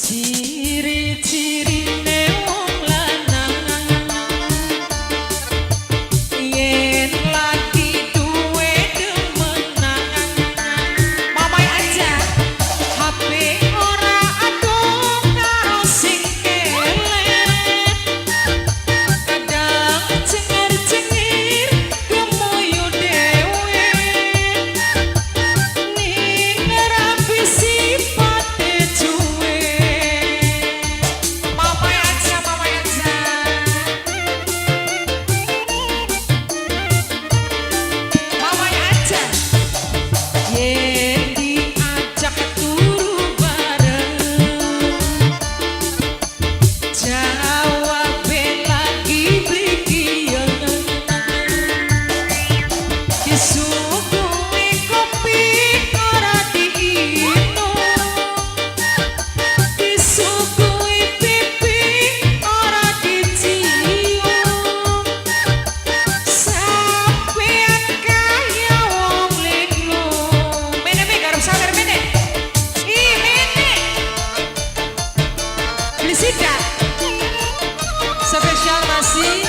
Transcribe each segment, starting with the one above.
Ciri-cirine wong lanang yen lagi duwe demenan mamai aja HP ora adung karo sing kelet kadang cengar-cengir gemuyu dhewe ning rapi sifate cuwe mamai aja yen diajak turu bareng jawabe lagi blikiyen disuguhi kopi ora diinum disuguhi pipi ora dicium sampean kaya wong linglung mene garap sawer mene mene beli sikat spesial masih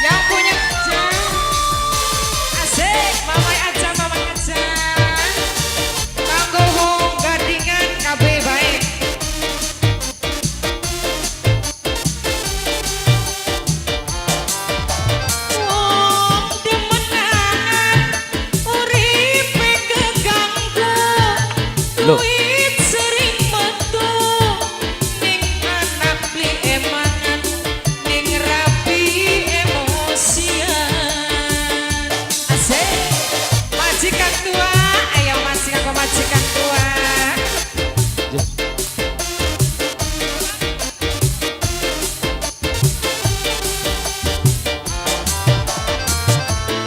yang punya kerja asik mamai aja kanggo wong gadingan kabeh baik wong demenan uripe keganggu Loh. duit sering metu ning anak beli emanan ning rapi emosian asik majikan tua ayo masih aku majikan tua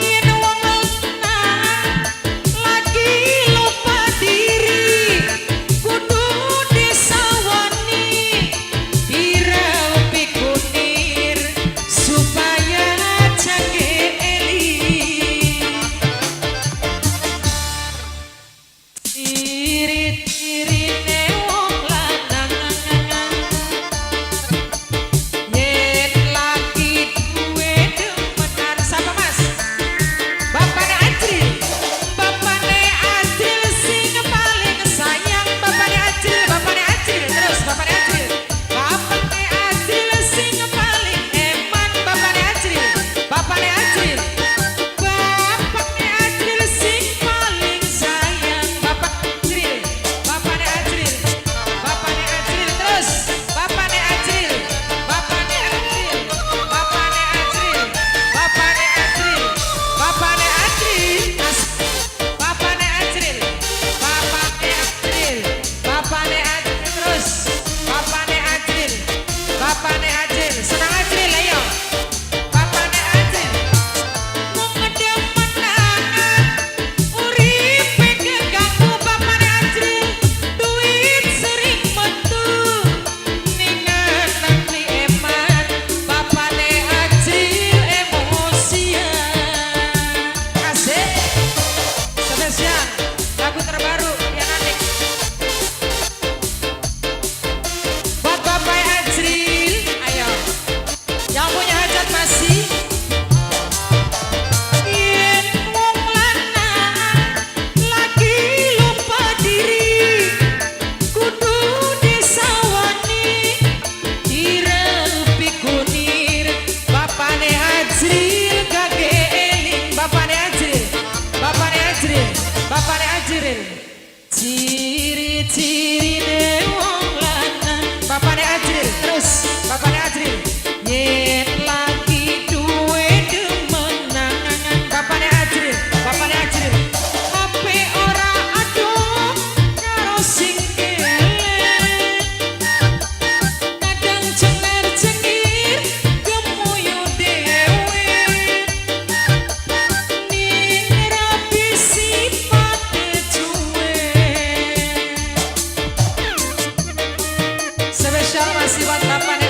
yen wong lanang lagi lupa diri kudu disawani diraupi kunir supaya jange eling irit-irine wong lanang yen lagi duwe demenan sapa mas bapakne Adril sing paling sayang bapakne Adril terus bapakne Adril sing paling eman bapakne Adril sing paling sayang bapakne Adril terus bapakne Adril senang Adril ayo bapakne Adril wong demenan uripe keganggu bapakne Adril duit sering metu ning anak beli eman bapakne Adril emosian asik spesial lagu terbaru yang aneh buat bapak Adril ayo yang punya hajat masih yen wong lanang lagi lupa diri kudu disawani diraupi kunir bapakne Adril kage eling bapakne Adril ciri-cirine wong lanang bapakne Adril terus bapakne Adril yen lagi duwe demenan bapakne Adril HP ora adung karo sing kelet kadang cengar-cengir gemuyu dhewe ning rapi sifate cuwe spesial masih buat bapakne